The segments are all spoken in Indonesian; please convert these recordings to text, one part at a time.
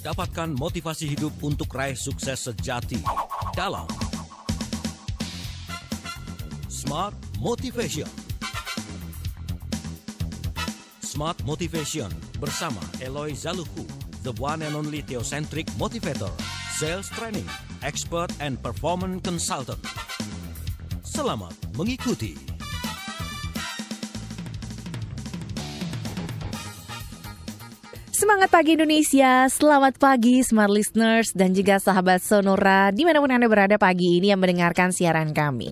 Dapatkan motivasi hidup untuk raih sukses sejati dalam Smart Motivation. Smart Motivation bersama Eloy Zaluku, the one and only theocentric motivator, sales training, expert and performance consultant. Selamat mengikuti. Semangat pagi Indonesia, selamat pagi Smart Listeners dan juga sahabat Sonora dimanapun Anda berada pagi ini yang mendengarkan siaran kami.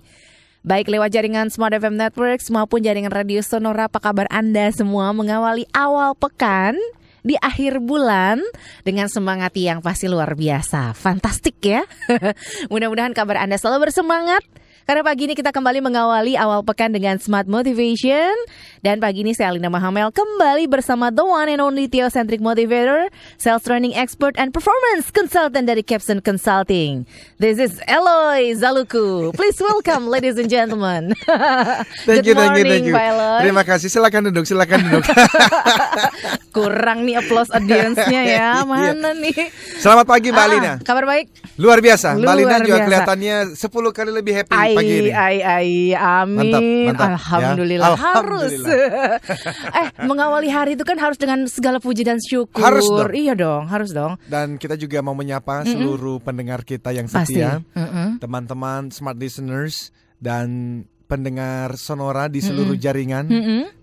Baik lewat jaringan Smart FM Networks maupun jaringan Radio Sonora, apa kabar Anda semua mengawali awal pekan di akhir bulan dengan semangat yang pasti luar biasa. Fantastik ya. Mudah-mudahan kabar Anda selalu bersemangat. Karena pagi ini kita kembali mengawali awal pekan dengan Smart Motivation. Dan pagi ini saya Alina Mahamel kembali bersama the one and only theocentric motivator, sales training expert and performance consultant dari Capson Consulting. This is Eloy Zaluku. Please welcome ladies and gentlemen. Thank you. Pak Eloy. Terima kasih, silakan duduk. Kurang nih applause audience-nya ya. Mana nih? Selamat pagi Mbak Alina. Kabar baik? Luar biasa. Mbak Alina juga biasa. Kelihatannya 10 kali lebih happy pagi ini. Amin. Mantap, Alhamdulillah. ya. Harus. Mengawali hari itu kan harus dengan segala puji dan syukur. Harus dong. Iya dong, harus dong. Dan kita juga mau menyapa seluruh pendengar kita yang setia, teman-teman Smart Listeners dan pendengar Sonora di seluruh jaringan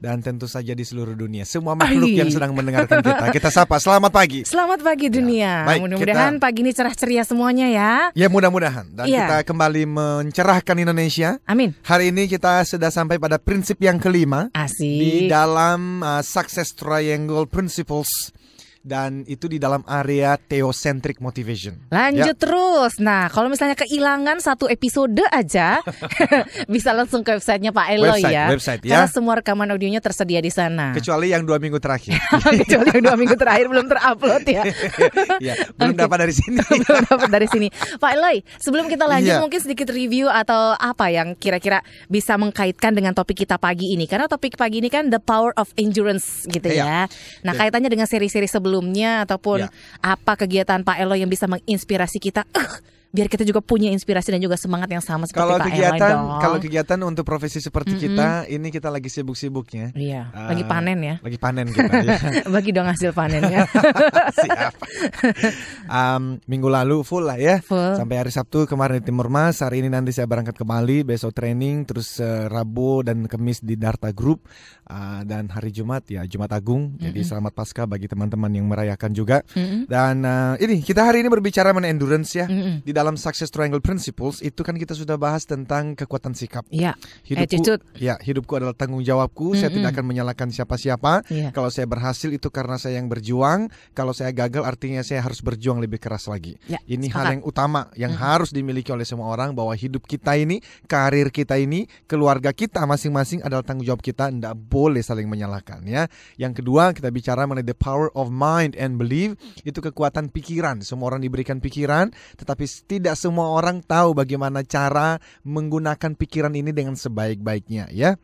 dan tentu saja di seluruh dunia. Semua makhluk yang sedang mendengarkan kita. Kita sapa, selamat pagi. Selamat pagi dunia. Baik, mudah-mudahan pagi ini cerah ceria semuanya ya. Ya mudah-mudahan. Dan kita kembali mencerahkan Indonesia. Amin. Hari ini kita sudah sampai pada prinsip yang kelima. Asik. Di dalam Success Triangle Principles. Dan itu di dalam area theocentric motivation. Lanjut terus. Nah, kalau misalnya kehilangan satu episode aja, bisa langsung ke websitenya Pak Eloy ya. Website ya. Karena semua rekaman audionya tersedia di sana. Kecuali yang 2 minggu terakhir. Kecuali yang 2 minggu terakhir belum terupload ya. Ya, belum dapat dari sini. Belum dapat dari sini. Pak Eloy, sebelum kita lanjut mungkin sedikit review atau apa yang kira-kira bisa mengkaitkan dengan topik kita pagi ini. Karena topik pagi ini kan the power of endurance gitu ya. Nah, kaitannya dengan seri-seri sebelumnya ataupun apa kegiatan Pak Eloy yang bisa menginspirasi kita biar kita juga punya inspirasi dan juga semangat yang sama seperti Pak Eloy dong. Kalau kegiatan untuk profesi seperti kita, ini kita lagi sibuk-sibuknya. Iya, lagi panen ya. Lagi panen kita ya. Bagi dong hasil panennya. Siap. Minggu lalu full lah ya. Full. Sampai hari Sabtu kemarin di Timur Mas. Hari ini nanti saya berangkat ke Bali, besok training, terus Rabu dan Kamis di Darta Group. Dan hari Jumat ya Jumat Agung. Jadi selamat Paskah bagi teman-teman yang merayakan juga. Dan ini kita hari ini berbicara mengenai endurance ya. Di dalam Success Triangle Principles itu kan kita sudah bahas tentang kekuatan sikap. Iya. Hidupku adalah tanggung jawabku. Saya tidak akan menyalahkan siapa-siapa. Kalau saya berhasil itu karena saya yang berjuang. Kalau saya gagal artinya saya harus berjuang lebih keras lagi. Ini hal yang utama yang harus dimiliki oleh semua orang, bahwa hidup kita ini, karir kita ini, keluarga kita masing-masing adalah tanggung jawab kita. Tidak boleh saling menyalahkan ya. Yang kedua kita bicara mengenai the power of mind and belief. Itu kekuatan pikiran. Semua orang diberikan pikiran, tetapi tidak semua orang tahu bagaimana cara menggunakan pikiran ini dengan sebaik-baiknya ya.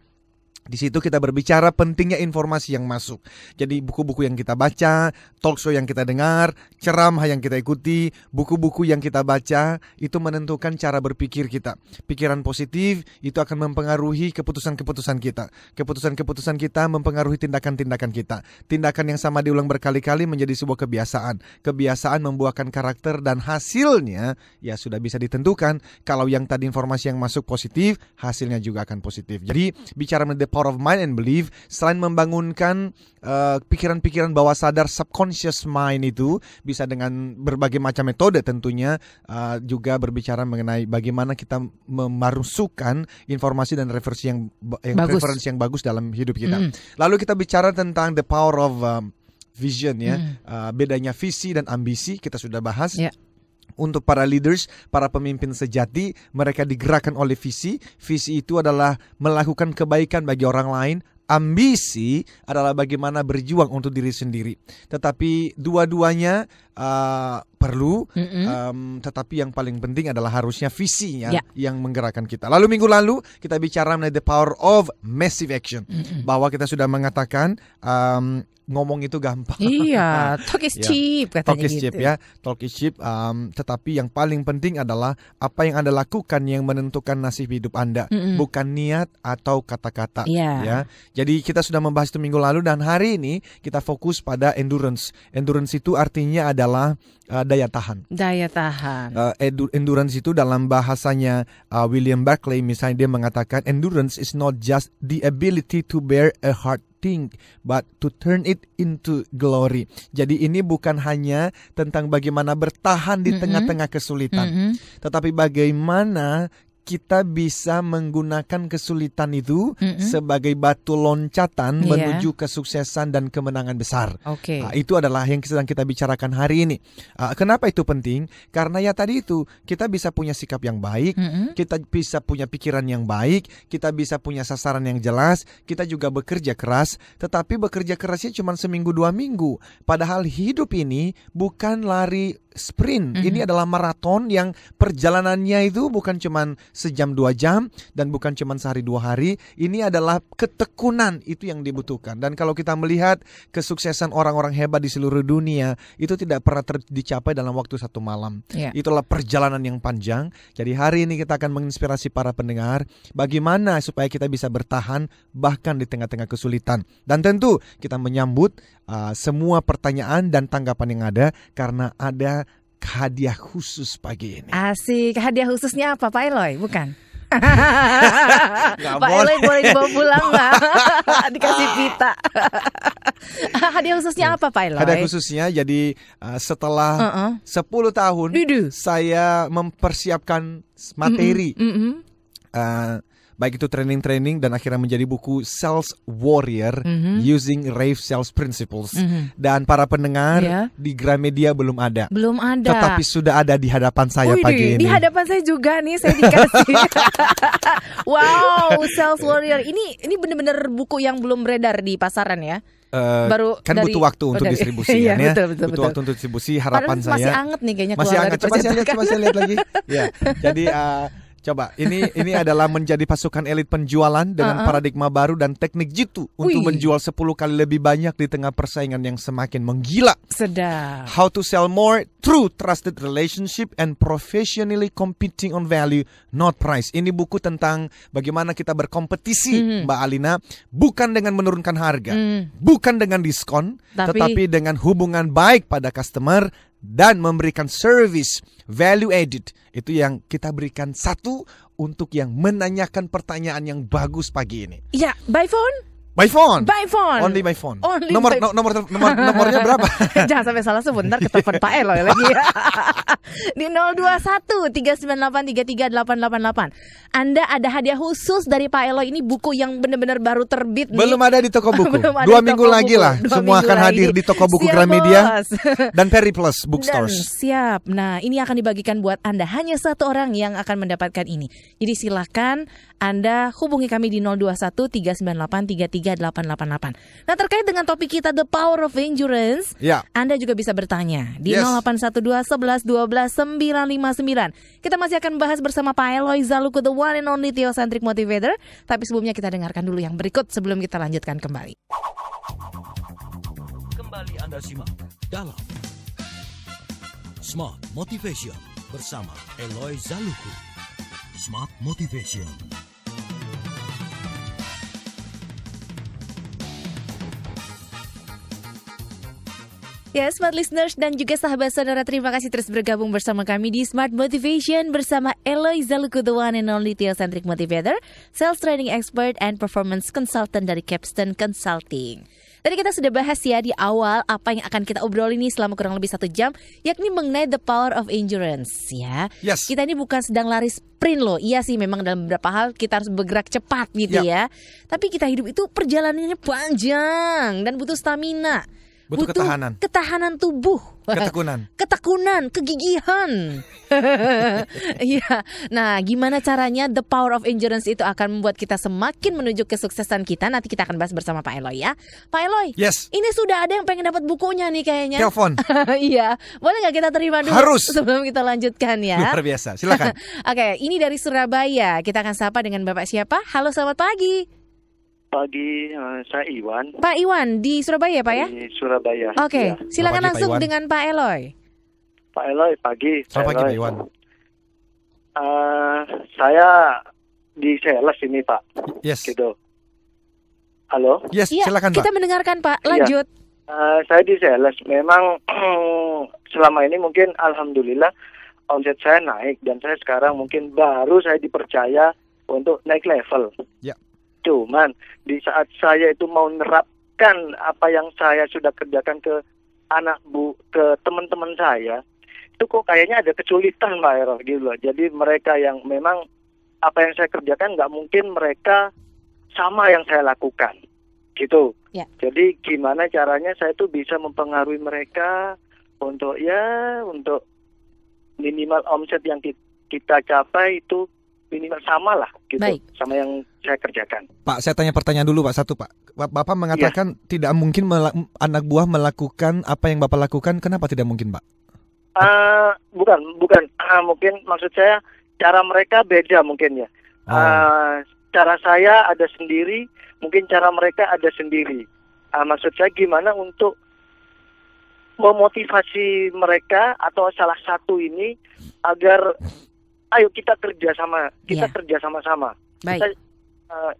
Di situ kita berbicara pentingnya informasi yang masuk. Jadi buku-buku yang kita baca, talk show yang kita dengar, ceramah yang kita ikuti, buku-buku yang kita baca, itu menentukan cara berpikir kita. Pikiran positif itu akan mempengaruhi keputusan-keputusan kita. Keputusan-keputusan kita mempengaruhi tindakan-tindakan kita. Tindakan yang sama diulang berkali-kali menjadi sebuah kebiasaan. Kebiasaan membuahkan karakter dan hasilnya ya sudah bisa ditentukan. Kalau yang tadi informasi yang masuk positif, hasilnya juga akan positif. Jadi bicara mengenai power of mind and belief, selain membangunkan pikiran-pikiran bawah sadar, subconscious mind itu bisa dengan berbagai macam metode tentunya, juga berbicara mengenai bagaimana kita memasukkan informasi dan referensi yang bagus dalam hidup kita. Lalu kita bicara tentang the power of vision ya, bedanya visi dan ambisi kita sudah bahas. Untuk para leaders, para pemimpin sejati, mereka digerakkan oleh visi. Visi itu adalah melakukan kebaikan bagi orang lain. Ambisi adalah bagaimana berjuang untuk diri sendiri. Tetapi dua-duanya perlu, tetapi yang paling penting adalah harusnya visinya yang menggerakkan kita. Lalu minggu lalu kita bicara mengenai the power of massive action, bahwa kita sudah mengatakan ngomong itu gampang. Iya, talk is cheap katanya. Talk is cheap ya, talk is cheap. Tetapi yang paling penting adalah apa yang Anda lakukan yang menentukan nasib hidup Anda, bukan niat atau kata-kata. Ya, jadi kita sudah membahas itu minggu lalu dan hari ini kita fokus pada endurance. Endurance itu artinya adalah daya tahan. Daya tahan. Endurance itu dalam bahasanya William Barclay misalnya dia mengatakan endurance is not just the ability to bear a hard thing, but to turn it into glory. Jadi ini bukan hanya tentang bagaimana bertahan di tengah-tengah kesulitan, tetapi bagaimana kita bisa menggunakan kesulitan itu sebagai batu loncatan menuju kesuksesan dan kemenangan besar. Itu adalah yang sedang kita bicarakan hari ini. Kenapa itu penting? Karena ya tadi itu, kita bisa punya sikap yang baik, kita bisa punya pikiran yang baik, kita bisa punya sasaran yang jelas, kita juga bekerja keras, tetapi bekerja kerasnya cuma seminggu 2 minggu. Padahal hidup ini bukan lari sprint. Ini adalah maraton yang perjalanannya itu bukan cuma sejam 2 jam dan bukan cuma sehari 2 hari. Ini adalah ketekunan itu yang dibutuhkan. Dan kalau kita melihat kesuksesan orang-orang hebat di seluruh dunia, itu tidak pernah dicapai dalam waktu 1 malam. Itulah perjalanan yang panjang. Jadi hari ini kita akan menginspirasi para pendengar bagaimana supaya kita bisa bertahan bahkan di tengah-tengah kesulitan. Dan tentu kita menyambut semua pertanyaan dan tanggapan yang ada karena ada hadiah khusus pagi ini. Asik, hadiah khususnya apa Pak Eloy? Bukan? Pak Eloy boleh dibawa pulang nggak? Dikasih pita. Hadiah khususnya apa Pak Eloy? Hadiah khususnya jadi setelah 10 tahun saya mempersiapkan materi. Baik itu training-training dan akhirnya menjadi buku Sales Warrior Using Rave Sales Principles. Dan para pendengar di Gramedia belum ada. Belum ada. Tetapi sudah ada di hadapan saya pagi ini. Di hadapan saya juga nih saya dikasih. Wow, Sales Warrior. Ini benar-benar buku yang belum beredar di pasaran ya. Baru kan butuh waktu untuk distribusi kan ya. Butuh waktu untuk distribusi. Harapan saya masih anget nih kayaknya. Masih anget. Coba saya lihat lagi. Ya. Jadi coba, ini adalah menjadi pasukan elit penjualan dengan paradigma baru dan teknik jitu untuk menjual 10 kali lebih banyak di tengah persaingan yang semakin menggila. Sedap. How to sell more through trusted relationship and professionally competing on value, not price. Ini buku tentang bagaimana kita berkompetisi, Mbak Alina, bukan dengan menurunkan harga, bukan dengan diskon, tetapi dengan hubungan baik pada customer dan memberikan service value added. Itu yang kita berikan satu untuk yang menanyakan pertanyaan yang bagus pagi ini. Ya, by phone? By phone. By phone. Only by phone. Nomornya berapa? Jangan sampai salah sebentar ke telepon Pak Eloy lagi. Di 021-398-33888. Anda ada hadiah khusus dari Pak Eloy. Ini buku yang benar-benar baru terbit nih. Belum ada di toko buku. 2 minggu lagi lah. Semua akan hadir di toko buku Gramedia dan Periplus Bookstores. Siap. Nah, ini akan dibagikan buat Anda. Hanya 1 orang yang akan mendapatkan ini. Jadi silakan Anda hubungi kami di 021-398-33888. Nah, terkait dengan topik kita The Power of Endurance, Anda juga bisa bertanya di 0812-11-12-959. Kita masih akan bahas bersama Pak Eloy Zaluku, the one and only Theocentric Motivator. Tapi sebelumnya kita dengarkan dulu yang berikut sebelum kita lanjutkan kembali. Kembali Anda simak dalam Smart Motivation bersama Eloy Zaluku. Smart Motivation. Ya, Smart Listeners dan juga sahabat saudara, terima kasih terus bergabung bersama kami di Smart Motivation bersama Eloy Zaluku, the one and only Theocentric Motivator, Sales Training Expert and Performance Consultant dari Capstone Consulting. Tadi kita sudah bahas ya di awal apa yang akan kita obrolin ini selama kurang lebih 1 jam, yakni mengenai the power of endurance ya. Kita ini bukan sedang lari sprint loh. Iya sih, memang dalam beberapa hal kita harus bergerak cepat gitu ya. Tapi kita hidup itu perjalanannya panjang dan butuh stamina. Butuh ketahanan tubuh. Ketekunan, kegigihan. Iya. Nah, gimana caranya The Power of Endurance itu akan membuat kita semakin menuju kesuksesan kita? Nanti kita akan bahas bersama Pak Eloy ya. Pak Eloy, yes. Ini sudah ada yang pengen dapat bukunya nih kayaknya. Telepon. Iya. Boleh nggak kita terima dulu? Harus. Sebelum kita lanjutkan ya. Luar biasa, silakan. Oke, ini dari Surabaya. Kita akan sapa dengan Bapak siapa? Halo, selamat pagi. Pagi, saya Iwan. Pak Iwan di Surabaya, Pak ya? Di Surabaya. Oke, silakan pagi, langsung dengan Pak Eloy. Pak Eloy, pagi. Selamat pagi, Pak Iwan. Saya di sales ini, Pak. Yes. Gitu. Halo? Yes, ya, silakan, Pak. Kita mendengarkan, Pak. Lanjut. Saya di sales. Memang selama ini mungkin alhamdulillah omset saya naik dan saya sekarang mungkin baru saya dipercaya untuk naik level. Ya. Cuman di saat saya itu mau menerapkan apa yang saya sudah kerjakan ke ke teman-teman saya, itu kok kayaknya ada kesulitan, Pak Ero, gitu loh. Jadi mereka yang memang apa yang saya kerjakan nggak mungkin mereka sama yang saya lakukan, gitu. Ya. Jadi gimana caranya saya tuh bisa mempengaruhi mereka untuk minimal omset yang kita capai itu minimal sama lah gitu. Baik. Sama yang saya kerjakan. Pak, saya tanya pertanyaan dulu Pak, satu Pak. Bapak mengatakan tidak mungkin anak buah melakukan apa yang Bapak lakukan, kenapa tidak mungkin Pak? Bukan. Mungkin maksud saya cara mereka beda mungkin ya. Cara saya ada sendiri, mungkin cara mereka ada sendiri. Maksud saya gimana untuk memotivasi mereka atau salah satu ini agar ayo kita kerja sama-sama. Baik. Kita,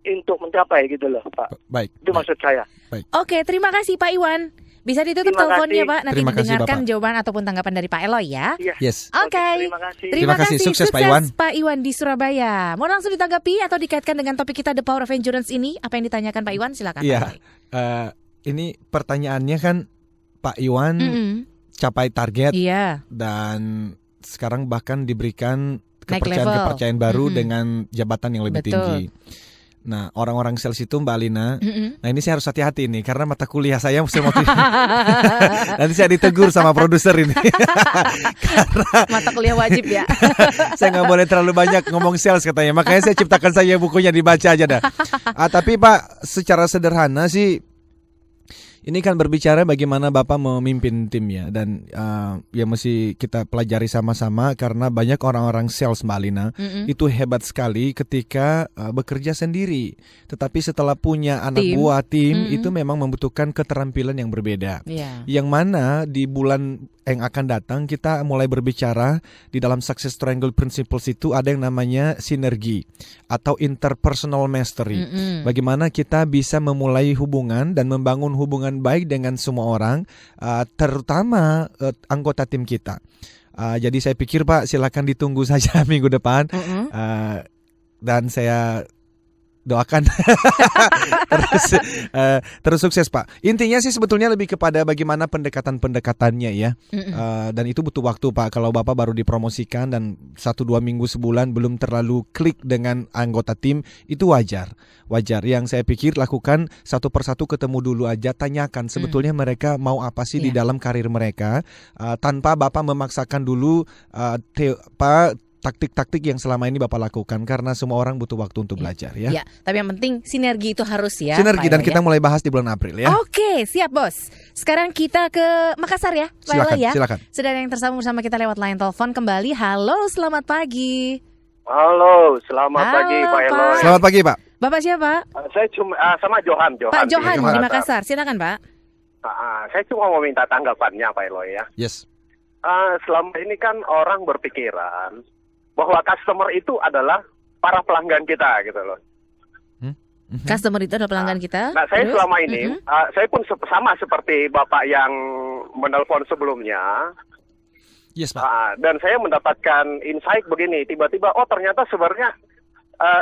untuk mencapai gitu loh, Pak. Baik. Itu maksud saya. Baik. Oke, terima kasih Pak Iwan. Bisa ditutup teleponnya, Pak. Nanti Terima kasih, didengarkan Bapak. jawaban ataupun tanggapan dari Pak Eloy ya. Yes. Oke. Terima kasih. Sukses Pak Iwan di Surabaya. Mau langsung ditanggapi atau dikaitkan dengan topik kita The Power of Endurance ini? Apa yang ditanyakan Pak Iwan? Silakan. Iya. Ini pertanyaannya kan Pak Iwan capai target. Iya. Dan sekarang bahkan diberikan Naik kepercayaan baru dengan jabatan yang lebih tinggi. Nah, orang-orang sales itu Mbak Alina, nah ini saya harus hati-hati nih karena mata kuliah saya mesti nanti saya ditegur sama produser ini. Karena mata kuliah wajib ya. Saya nggak boleh terlalu banyak ngomong sales katanya, makanya saya ciptakan saja bukunya dibaca aja dah. Tapi Pak, secara sederhana sih ini kan berbicara bagaimana Bapak memimpin tim ya. Dan ya mesti kita pelajari sama-sama karena banyak orang-orang sales Mbak Alina itu hebat sekali ketika bekerja sendiri. Tetapi setelah punya anak buah tim itu memang membutuhkan keterampilan yang berbeda. Yang mana di bulan yang akan datang kita mulai berbicara di dalam Success Triangle Principles itu ada yang namanya sinergi atau interpersonal mastery. Bagaimana kita bisa memulai hubungan dan membangun hubungan baik dengan semua orang, terutama anggota tim kita. Jadi saya pikir Pak, silakan ditunggu saja minggu depan. Dan saya doakan terus sukses Pak. Intinya sih sebetulnya lebih kepada bagaimana pendekatannya ya. Dan itu butuh waktu Pak. Kalau Bapak baru dipromosikan dan 1-2 minggu sebulan belum terlalu klik dengan anggota tim, itu wajar. Yang saya pikir lakukan satu persatu, ketemu dulu aja, tanyakan sebetulnya mereka mau apa sih di dalam karir mereka, tanpa Bapak memaksakan dulu taktik-taktik yang selama ini Bapak lakukan, karena semua orang butuh waktu untuk belajar ya. Ya, tapi yang penting sinergi itu harus ya. Sinergi dan kita mulai bahas di bulan April ya. Oke, siap Bos. Sekarang kita ke Makassar ya, Pak ya. Silakan. Sudah ada yang tersambung bersama kita lewat line telepon kembali. Halo, selamat pagi. Halo, selamat pagi Pak Eloy. Selamat pagi Pak. Bapak siapa? Saya cuma sama Johan. Pak Johan di Makassar. Silakan Pak. Saya cuma mau minta tanggapannya Pak Eloy ya. Yes. Selama ini kan orang berpikiran bahwa customer itu adalah para pelanggan kita gitu loh. Customer itu adalah pelanggan kita. Nah, saya selama ini, saya pun sama seperti Bapak yang menelpon sebelumnya. Yes Pak. Dan saya mendapatkan insight begini, tiba-tiba ternyata sebenarnya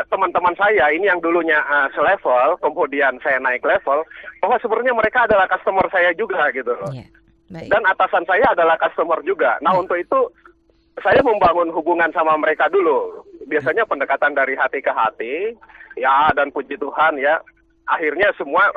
teman-teman saya ini yang dulunya selevel, kemudian saya naik level, bahwa sebenarnya mereka adalah customer saya juga gitu loh. Baik. Dan atasan saya adalah customer juga. Nah, untuk itu saya membangun hubungan sama mereka dulu. Biasanya pendekatan dari hati ke hati, ya, dan puji Tuhan ya, akhirnya semua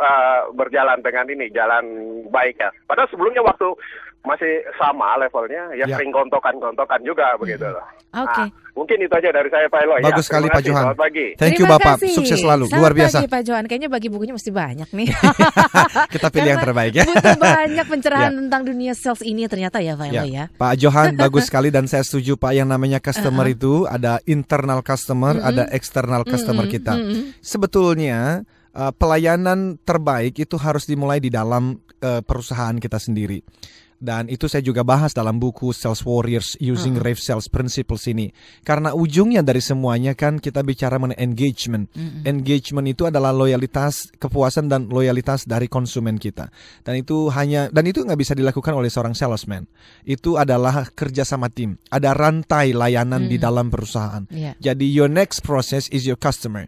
berjalan dengan jalan baik ya. Padahal sebelumnya waktu masih sama levelnya, sering gontokan juga begitu loh. Oke. Mungkin itu aja dari saya Pak Eloy. Bagus sekali Pak Johan. Selamat pagi. Thank you Bapak, sukses selalu, luar biasa. Selamat pagi Pak Johan, kayaknya bagi bukunya mesti banyak nih. Kita pilih yang terbaik ya. Butuh banyak pencerahan tentang dunia sales ini ternyata ya Pak Eloy ya. Pak Johan bagus sekali dan saya setuju Pak, yang namanya customer itu ada internal customer, ada external customer kita. Sebetulnya pelayanan terbaik itu harus dimulai di dalam perusahaan kita sendiri. Dan itu saya juga bahas dalam buku Sales Warriors Using Rave Sales Principles ini. Karena ujungnya dari semuanya kan kita bicara mengenai engagement. Engagement itu adalah loyalitas, kepuasan dan loyalitas dari konsumen kita. Dan itu nggak bisa dilakukan oleh seorang salesman. Itu adalah kerja sama tim. Ada rantai layanan di dalam perusahaan. Jadi your next process is your customer.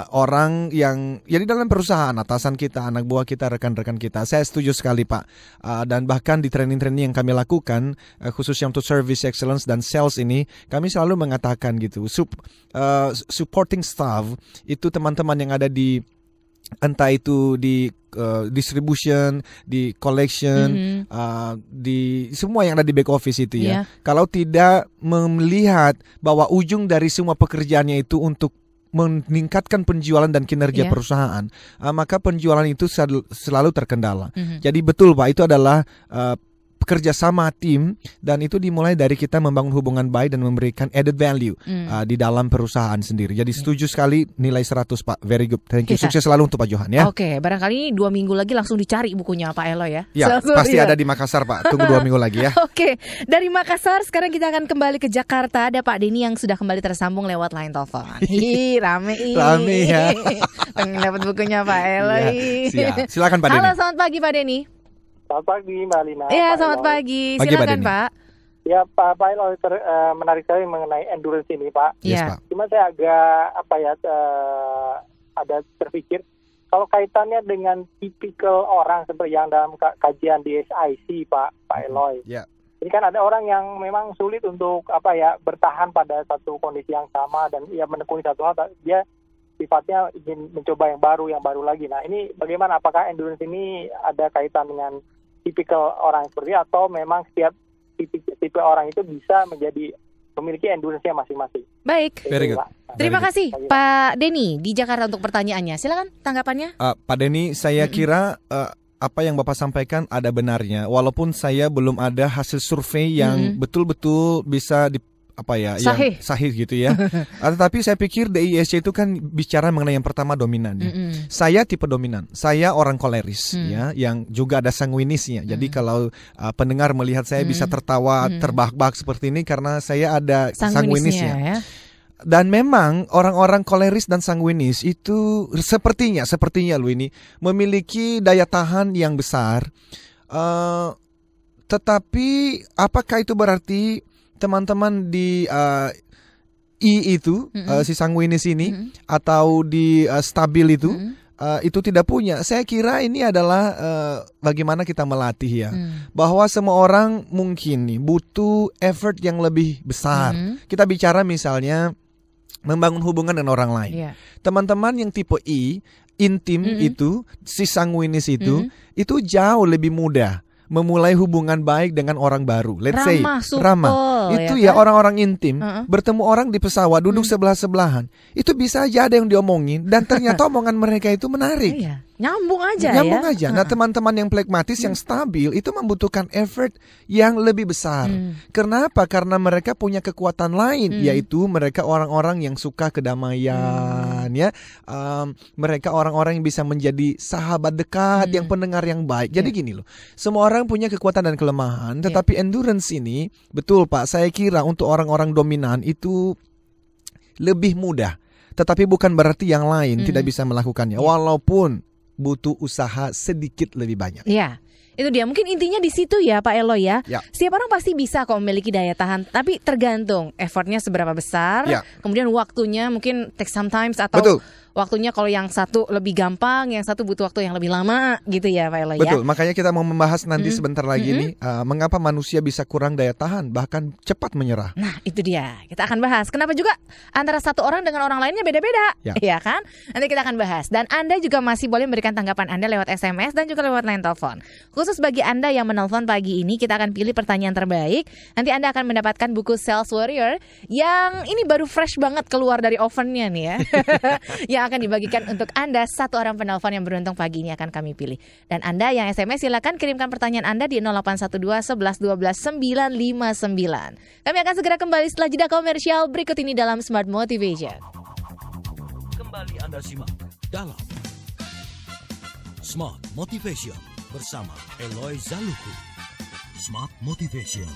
Orang yang di dalam perusahaan, atasan kita, anak buah kita, rekan-rekan kita. Saya setuju sekali Pak. Dan bahkan di training-training yang kami lakukan, khususnya untuk service excellence dan sales ini, kami selalu mengatakan gitu, supporting staff itu teman-teman yang ada di entah itu di distribution, di collection, di semua yang ada di back office itu ya. Kalau tidak melihat bahwa ujung dari semua pekerjaannya itu untuk meningkatkan penjualan dan kinerja perusahaan, maka penjualan itu selalu terkendala. Jadi betul Pak, itu adalah bekerja sama tim, dan itu dimulai dari kita membangun hubungan baik dan memberikan added value di dalam perusahaan sendiri. Jadi setuju sekali, nilai 100 Pak, very good. Thank you, sukses selalu untuk Pak Johan ya. Oke, barangkali 2 minggu lagi langsung dicari bukunya Pak Eloy ya. Ya, pasti ada di Makassar Pak, tunggu 2 minggu lagi ya. Oke, dari Makassar sekarang kita akan kembali ke Jakarta. Ada Pak Denny yang sudah kembali tersambung lewat line telepon. Rame ya. Pengen dapat bukunya Pak Eloy. Silakan Pak Denny. Halo, selamat pagi Pak Denny. Selamat pagi Mbak Lina. Iya, selamat pagi. Silakan Pak. Ya Pak Eloy, menarik sekali mengenai endurance ini Pak. Iya. Cuma saya agak ada terpikir kalau kaitannya dengan tipikal orang seperti yang dalam kajian di SIC Pak Eloy. Iya. Ini kan ada orang yang memang sulit untuk bertahan pada satu kondisi yang sama dan menekuni satu hal, dia sifatnya ingin mencoba yang baru lagi. Nah ini bagaimana, apakah endurance ini ada kaitan dengan tipikal orang seperti itu, atau memang setiap tipe orang itu bisa memiliki endurance-nya masing-masing? Baik. Very good. Terima kasih Pak Denny di Jakarta untuk pertanyaannya. Silakan tanggapannya. Pak Denny, saya kira apa yang Bapak sampaikan ada benarnya, walaupun saya belum ada hasil survei yang betul-betul bisa yang sahih gitu ya. Tetapi saya pikir DISC itu kan bicara mengenai yang pertama dominan ya. Saya tipe dominan. Saya orang koleris ya, yang juga ada sanguinisnya. Jadi kalau pendengar melihat saya bisa tertawa terbahak-bahak seperti ini karena saya ada sanguinisnya. Ya. Dan memang orang-orang koleris dan sanguinis itu sepertinya loh ini memiliki daya tahan yang besar. Tetapi apakah itu berarti teman-teman di itu si sanguinis ini atau di stabil itu tidak punya? Saya kira ini adalah bagaimana kita melatih ya, bahwa semua orang mungkin nih butuh effort yang lebih besar. Kita bicara misalnya membangun hubungan dengan orang lain. Teman-teman yang tipe I, intim itu, si sanguinis itu jauh lebih mudah memulai hubungan baik dengan orang baru. Let's say ramah. Itu ya orang-orang intim bertemu orang di pesawat duduk sebelah-sebelahan. Itu bisa aja ada yang diomongin dan ternyata omongan mereka itu menarik. Nyambung aja. Nah, teman-teman yang pragmatis yang stabil itu membutuhkan effort yang lebih besar. Kenapa? Karena mereka punya kekuatan lain, yaitu mereka orang-orang yang suka kedamaian ya. Mereka orang-orang yang bisa menjadi sahabat dekat, yang pendengar yang baik. Jadi gini loh. Semua orang punya kekuatan dan kelemahan, tetapi endurance ini betul Pak, saya kira untuk orang-orang dominan itu lebih mudah. Tetapi bukan berarti yang lain tidak bisa melakukannya, walaupun butuh usaha sedikit lebih banyak. Iya. Itu dia, mungkin intinya di situ ya Pak Eloy ya. Ya. Setiap orang pasti bisa kok memiliki daya tahan, tapi tergantung effortnya seberapa besar, kemudian waktunya mungkin take some times atau waktunya kalau yang satu lebih gampang, yang satu butuh waktu yang lebih lama gitu ya Pak Eloy ya. Betul, makanya kita mau membahas nanti sebentar lagi nih mengapa manusia bisa kurang daya tahan bahkan cepat menyerah. Nah itu dia, kita akan bahas kenapa juga antara satu orang dengan orang lainnya beda-beda, ya kan? Nanti kita akan bahas. Dan Anda juga masih boleh memberikan tanggapan Anda lewat SMS dan juga lewat line telepon. Khusus bagi Anda yang menelpon pagi ini, kita akan pilih pertanyaan terbaik. Nanti Anda akan mendapatkan buku Sales Warrior yang ini baru fresh banget keluar dari ovennya nih ya. Yang akan dibagikan untuk Anda, satu orang penelpon yang beruntung pagi ini akan kami pilih. Dan Anda yang SMS silakan kirimkan pertanyaan Anda di 0812 11 12 959. Kami akan segera kembali setelah jeda komersial berikut ini dalam Smart Motivation. Kembali Anda simak dalam Smart Motivation bersama Eloy Zaluku. Smart Motivation.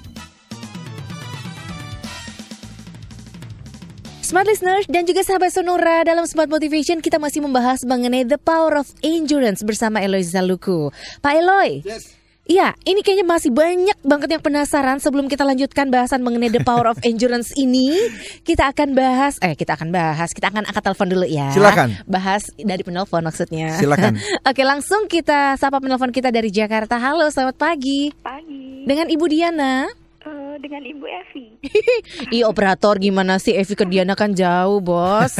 Smart listeners dan juga sahabat Sonora, dalam Smart Motivation kita masih membahas mengenai the power of endurance bersama Eloy Zaluku. Pak Eloy. Yes. Iya, ini kayaknya masih banyak banget yang penasaran. Sebelum kita lanjutkan bahasan mengenai the power of endurance ini, kita akan angkat telepon dulu ya. Silakan. Bahas dari penelpon maksudnya. Silakan. Oke, langsung kita sapa penelpon kita dari Jakarta. Halo, selamat pagi. Pagi. Dengan Ibu Diana. Dengan Ibu Evi. Iya, operator gimana sih? Evi ke Diana kan jauh, Bos.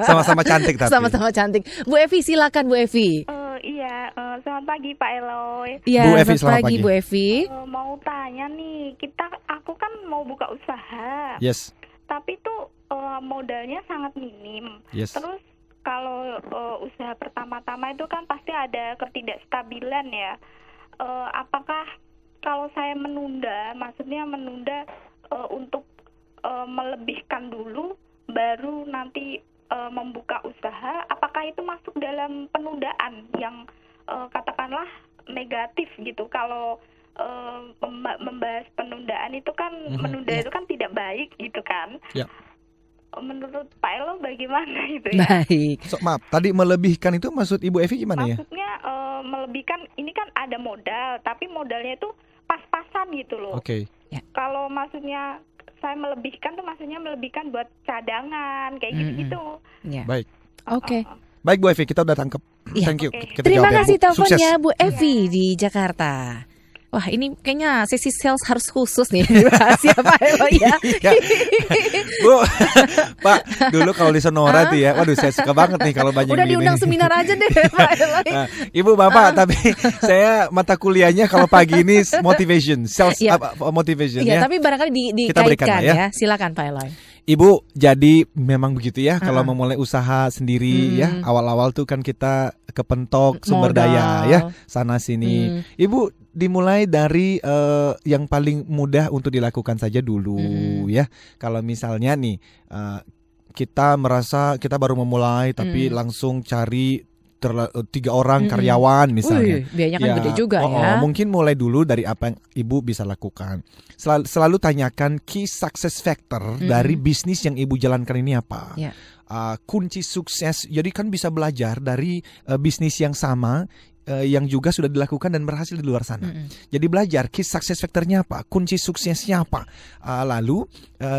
Sama-sama cantik tapi. Sama-sama cantik. Bu Evi, silakan Bu Evi. Iya, selamat pagi Pak Eloy. Iya, Bu Evi, selamat pagi Bu Evi. Mau tanya nih, aku kan mau buka usaha. Yes. Tapi tuh modalnya sangat minim. Yes. Terus kalau usaha pertama-tama itu kan pasti ada ketidakstabilan ya. Apakah kalau saya menunda untuk melebihkan dulu, baru nanti membuka usaha, apakah itu masuk dalam penundaan yang katakanlah negatif gitu? Kalau membahas penundaan itu kan menunda itu kan tidak baik gitu kan? Ya. Menurut Pak Elo bagaimana itu ya? Baik. Maaf, tadi melebihkan itu maksud Ibu Evi gimana ya? Maksudnya melebihkan ini kan ada modal, tapi modalnya itu pas-pasan gitu loh. Oke. Ya. Kalau maksudnya saya melebihkan tuh maksudnya melebihkan buat cadangan kayak gitu-gitu. Ya. Baik. Oke. Baik Bu Evi, kita udah tangkep. Ya. Thank you. Kita terima kasih teleponnya Bu Evi di Jakarta. Wah, ini kayaknya sesi sales harus khusus nih rahasia Pak Eloy ya. Bu, Pak, dulu kalau di Sonora tuh ya, waduh saya suka banget nih kalau banyak udah gini. Diundang seminar aja deh Pak Eloy. Nah, Ibu Bapak, tapi saya mata kuliahnya kalau pagi ini motivation, sales motivation ya. ya. Tapi barangkali dikaitkan ya. Silakan Pak Eloy. Ibu, jadi memang begitu ya kalau memulai usaha sendiri ya. Awal-awal tuh kan kita kepentok sumber daya ya, sana sini. Ibu dimulai dari yang paling mudah untuk dilakukan saja dulu ya. Kalau misalnya nih kita merasa kita baru memulai tapi langsung cari 3 orang karyawan misalnya. Biayanya kan gede juga ya. Mungkin mulai dulu dari apa yang Ibu bisa lakukan. Selalu tanyakan key success factor dari bisnis yang Ibu jalankan ini apa. Yeah. Kunci sukses, jadi kan bisa belajar dari bisnis yang sama yang juga sudah dilakukan dan berhasil di luar sana. Jadi belajar key success factornya apa, kunci suksesnya apa. Lalu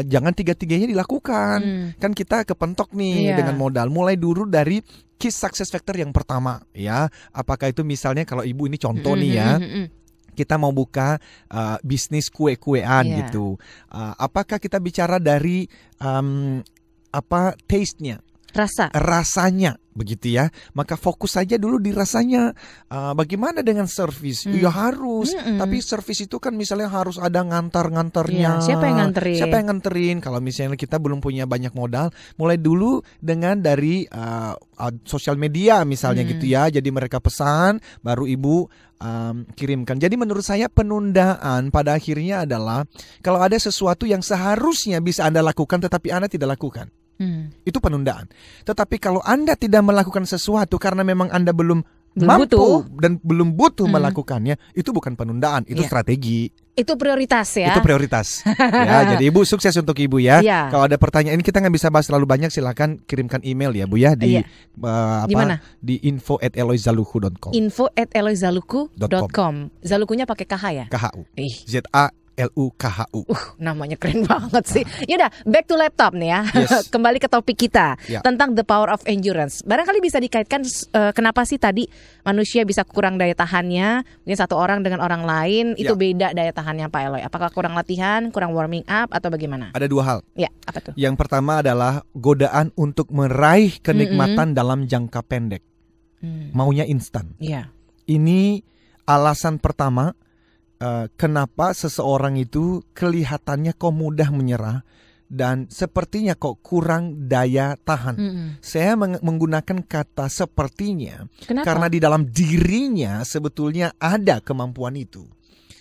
jangan tiga-tiganya dilakukan. Kan kita kepentok nih dengan modal. Mulai dulu dari key success factor yang pertama ya. Apakah itu misalnya kalau Ibu ini contoh nih ya. Kita mau buka bisnis kue-kuean gitu. Apakah kita bicara dari taste-nya? Rasanya begitu ya. Maka fokus saja dulu di rasanya. Bagaimana dengan servis? Ya harus. Tapi servis itu kan misalnya harus ada ngantar-ngantarnya. Siapa yang nganterin? Kalau misalnya kita belum punya banyak modal, mulai dulu dengan dari sosial media misalnya gitu ya. Jadi mereka pesan, baru Ibu kirimkan. Jadi menurut saya penundaan pada akhirnya adalah kalau ada sesuatu yang seharusnya bisa Anda lakukan tetapi Anda tidak lakukan. Itu penundaan. Tetapi kalau Anda tidak melakukan sesuatu karena memang Anda belum mampu dan belum butuh melakukannya, itu bukan penundaan, itu strategi. Itu prioritas ya. Itu prioritas. Ya, jadi Ibu sukses untuk Ibu ya. Kalau ada pertanyaan ini kita nggak bisa bahas terlalu banyak, silakan kirimkan email ya Bu ya di di info@eloyzaluku.com. info@eloyzaluku.com. Zalukunya pakai KH ya? KHU. ZALUKHU. Namanya keren banget sih. Yaudah, back to laptop nih ya. Kembali ke topik kita tentang the power of endurance. Barangkali bisa dikaitkan kenapa sih tadi manusia bisa kurang daya tahannya. Mungkin satu orang dengan orang lain itu beda daya tahannya Pak Eloy. Apakah kurang latihan, kurang warming up atau bagaimana? Ada dua hal. Ya, apa tuh? Yang pertama adalah godaan untuk meraih kenikmatan dalam jangka pendek. Maunya instan. Ini alasan pertama kenapa seseorang itu kelihatannya kok mudah menyerah dan sepertinya kok kurang daya tahan. Saya menggunakan kata sepertinya. Kenapa? Karena di dalam dirinya sebetulnya ada kemampuan itu,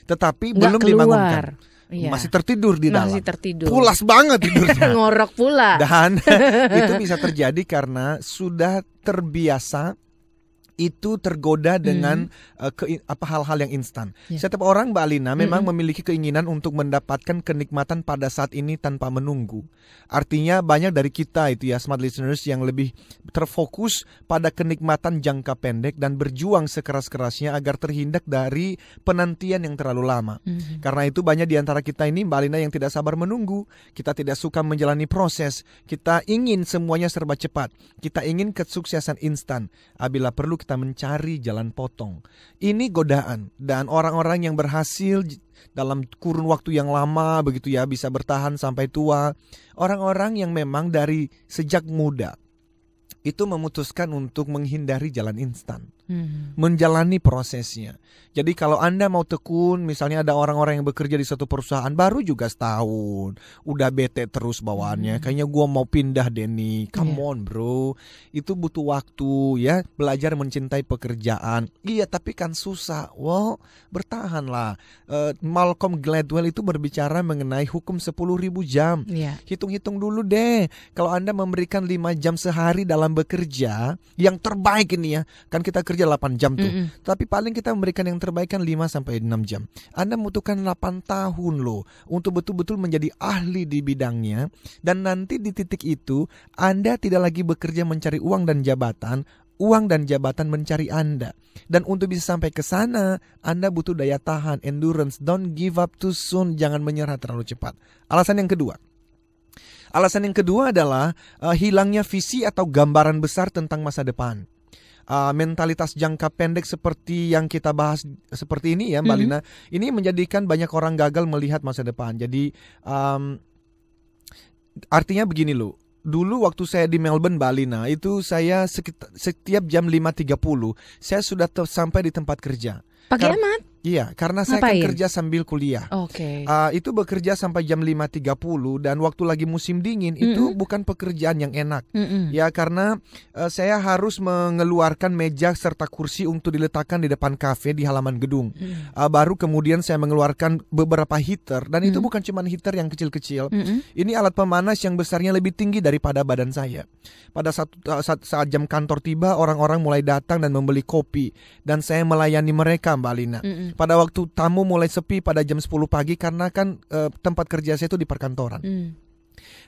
tetapi belum dibangunkan. Masih tertidur di dalam. Pulas banget tidurnya. Ngorok pula. Dan itu bisa terjadi karena sudah terbiasa, itu tergoda dengan hal-hal yang instan. Setiap orang, Mbak Alina, memang memiliki keinginan untuk mendapatkan kenikmatan pada saat ini tanpa menunggu. Artinya banyak dari kita itu ya, smart listeners, yang lebih terfokus pada kenikmatan jangka pendek dan berjuang sekeras-kerasnya agar terhindar dari penantian yang terlalu lama. Karena itu banyak di antara kita ini, Mbak Alina, yang tidak sabar menunggu. Kita tidak suka menjalani proses. Kita ingin semuanya serba cepat. Kita ingin kesuksesan instan. Bila perlu kita mencari jalan potong. Ini godaan, dan orang-orang yang berhasil dalam kurun waktu yang lama begitu ya, bisa bertahan sampai tua. Orang-orang yang memang dari sejak muda itu memutuskan untuk menghindari jalan instan. Menjalani prosesnya. Jadi kalau Anda mau tekun, misalnya ada orang-orang yang bekerja di satu perusahaan baru juga setahun, udah bete terus bawaannya, kayaknya gua mau pindah deh nih. Come on bro, itu butuh waktu ya, belajar mencintai pekerjaan. Iya tapi kan susah. Wow, bertahanlah. Malcolm Gladwell itu berbicara mengenai hukum 10.000 jam. Hitung-hitung dulu deh, kalau Anda memberikan 5 jam sehari dalam bekerja, yang terbaik ini ya, kan kita kerja 8 jam tuh. Tapi paling kita memberikan yang terbaik kan 5-6 jam. Anda membutuhkan 8 tahun loh untuk betul-betul menjadi ahli di bidangnya. Dan nanti di titik itu Anda tidak lagi bekerja mencari uang dan jabatan mencari Anda. Dan untuk bisa sampai ke sana, Anda butuh daya tahan, endurance. Don't give up too soon, jangan menyerah terlalu cepat. Alasan yang kedua adalah hilangnya visi atau gambaran besar tentang masa depan. Mentalitas jangka pendek seperti yang kita bahas seperti ini ya Mbak Lina, ini menjadikan banyak orang gagal melihat masa depan. Jadi artinya begini loh, dulu waktu saya di Melbourne, Mbak Lina, itu saya setiap jam 5.30 saya sudah sampai di tempat kerja. Pakai amat? Iya, karena saya kan kerja sambil kuliah. Itu bekerja sampai jam 5.30 dan waktu lagi musim dingin itu bukan pekerjaan yang enak. Ya karena saya harus mengeluarkan meja serta kursi untuk diletakkan di depan kafe di halaman gedung. Baru kemudian saya mengeluarkan beberapa heater, dan itu bukan cuma heater yang kecil-kecil. Ini alat pemanas yang besarnya lebih tinggi daripada badan saya. Pada saat jam kantor tiba, orang-orang mulai datang dan membeli kopi, dan saya melayani mereka, Mbak Lina. Pada waktu tamu mulai sepi pada jam 10 pagi karena kan tempat kerja saya itu di perkantoran.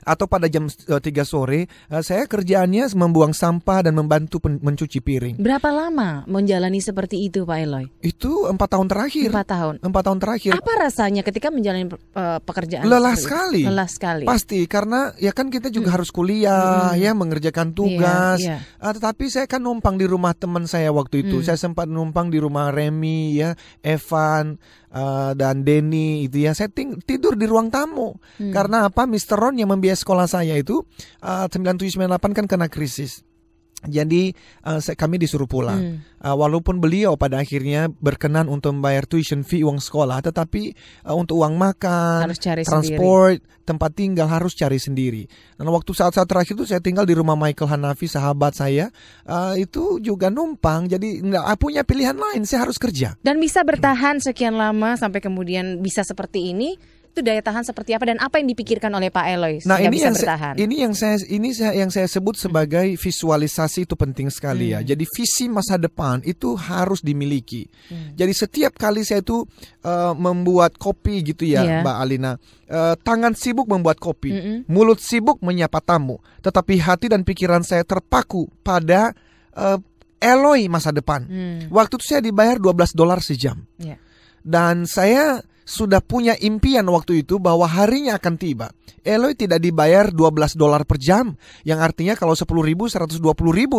Atau pada jam 3 sore saya kerjaannya membuang sampah dan membantu mencuci piring. Berapa lama menjalani seperti itu Pak Eloy? Itu 4 tahun terakhir. 4 tahun terakhir. Apa rasanya ketika menjalani pekerjaan? Lelah sekali. Pasti, karena ya kan kita juga harus kuliah ya, mengerjakan tugas. Tetapi saya kan numpang di rumah teman saya waktu itu. Saya sempat numpang di rumah Remy ya, Evan dan Denny itu ya. Saya tidur di ruang tamu. Karena apa? Mr. Ron yang membiayai sekolah saya itu 9798 kan kena krisis. Jadi kami disuruh pulang. Walaupun beliau pada akhirnya berkenan untuk membayar tuition fee, uang sekolah, tetapi untuk uang makan, transport, tempat tinggal harus cari sendiri. Dan waktu saat-saat terakhir itu saya tinggal di rumah Michael Hanafi, sahabat saya, itu juga numpang. Jadi nggak punya pilihan lain, saya harus kerja. Dan bisa bertahan sekian lama sampai kemudian bisa seperti ini itu daya tahan seperti apa dan apa yang dipikirkan oleh Pak Eloy ini bisa bertahan? Yang saya sebut sebagai visualisasi itu penting sekali ya. Jadi visi masa depan itu harus dimiliki. Jadi setiap kali saya itu membuat kopi gitu ya, Mbak Alina. Tangan sibuk membuat kopi, mulut sibuk menyapa tamu, tetapi hati dan pikiran saya terpaku pada Eloy masa depan. Waktu itu saya dibayar $12 sejam. Dan saya sudah punya impian waktu itu bahwa harinya akan tiba. Eloy tidak dibayar $12 per jam, yang artinya kalau 10.000 120.000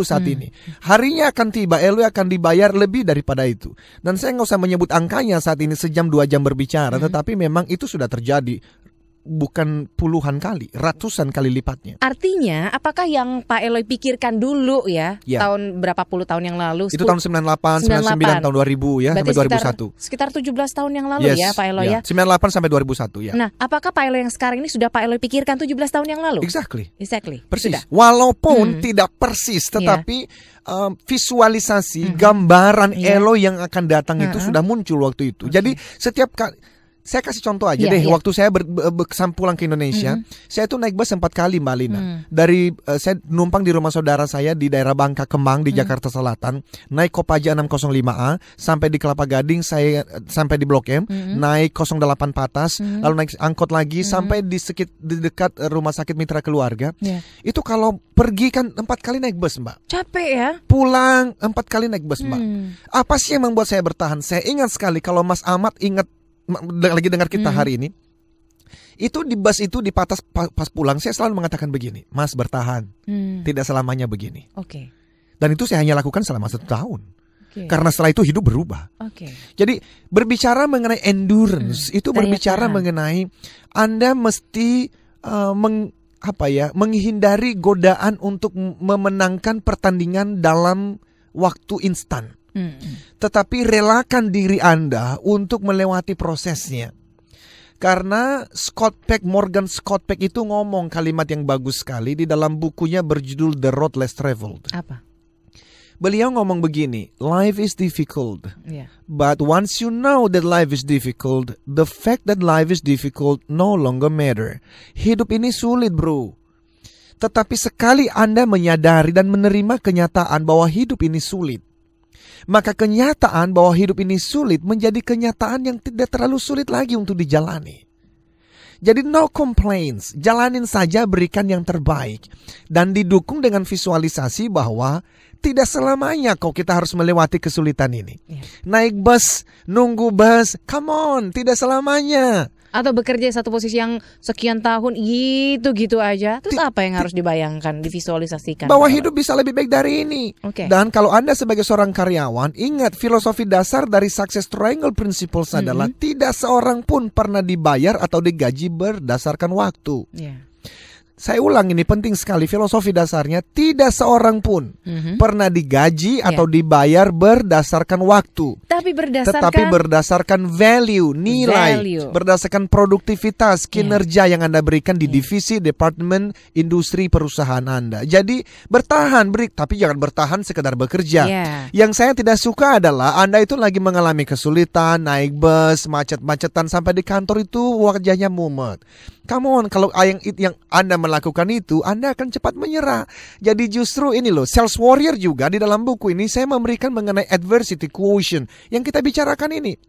saat ini. Harinya akan tiba, Eloy akan dibayar lebih daripada itu. Dan saya nggak usah menyebut angkanya saat ini sejam 2 jam berbicara, tetapi memang itu sudah terjadi. Bukan puluhan kali, ratusan kali lipatnya. Artinya, apakah yang Pak Eloy pikirkan dulu ya, tahun berapa puluh tahun yang lalu? Itu tahun 98, 99, tahun 2000 ya, berarti sampai 2001. Sekitar 17 tahun yang lalu ya Pak Eloy ya? 98 sampai 2001 ya. Nah, apakah Pak Eloy yang sekarang ini sudah Pak Eloy pikirkan 17 tahun yang lalu? Exactly. Sudah. Persis. Walaupun tidak persis, tetapi visualisasi, gambaran Eloy yang akan datang itu sudah muncul waktu itu. Jadi setiap kali, saya kasih contoh aja deh. Waktu saya pulang ke Indonesia, saya tuh naik bus 4 kali, Mbak Lina. Dari saya numpang di rumah saudara saya di daerah Bangka Kemang di Jakarta Selatan, naik Kopaja 605A sampai di Kelapa Gading, saya sampai di Blok M, naik 08 Patas, lalu naik angkot lagi sampai di dekat rumah sakit Mitra Keluarga. Itu kalau pergi kan 4 kali naik bus, Mbak. Capek ya? Pulang 4 kali naik bus, Mbak. Apa sih yang membuat saya bertahan? Saya ingat sekali kalau Mas Ahmad lagi dengar kita hari ini, itu di bus itu di Patas pas pulang saya selalu mengatakan begini, Mas bertahan, tidak selamanya begini. Dan itu saya hanya lakukan selama 1 tahun. Karena setelah itu hidup berubah. Jadi berbicara mengenai endurance itu berbicara mengenai Anda mesti menghindari godaan untuk memenangkan pertandingan dalam waktu instan. Tetapi relakan diri Anda untuk melewati prosesnya. Karena Morgan Scott Peck itu ngomong kalimat yang bagus sekali di dalam bukunya berjudul The Road Less Traveled. Apa? Beliau ngomong begini, life is difficult, but once you know that life is difficult, the fact that life is difficult no longer matter. Hidup ini sulit, bro. Tetapi sekali Anda menyadari dan menerima kenyataan bahwa hidup ini sulit, maka kenyataan bahwa hidup ini sulit menjadi kenyataan yang tidak terlalu sulit lagi untuk dijalani. Jadi no complaints, jalanin saja, berikan yang terbaik. Dan didukung dengan visualisasi bahwa tidak selamanya kok kita harus melewati kesulitan ini. Naik bus, nunggu bus, come on, tidak selamanya. Atau bekerja di satu posisi yang sekian tahun gitu-gitu aja. Terus apa yang harus dibayangkan, divisualisasikan? Bahwa hidup bisa lebih baik dari ini. Dan kalau Anda sebagai seorang karyawan, ingat filosofi dasar dari Success Triangle Principles adalah tidak seorang pun pernah dibayar atau digaji berdasarkan waktu. Saya ulang, ini penting sekali, filosofi dasarnya tidak seorang pun pernah digaji atau dibayar berdasarkan waktu, tetapi berdasarkan value, nilai, berdasarkan produktivitas, kinerja yang Anda berikan di divisi, departemen, industri perusahaan Anda. Jadi bertahan, tapi jangan bertahan sekedar bekerja. Yang saya tidak suka adalah Anda itu lagi mengalami kesulitan, naik bus, macet-macetan sampai di kantor itu wajahnya mumet. Come on, kalau yang Anda melakukan itu, Anda akan cepat menyerah. Jadi justru ini loh, sales warrior juga di dalam buku ini saya memberikan mengenai adversity quotient yang kita bicarakan ini.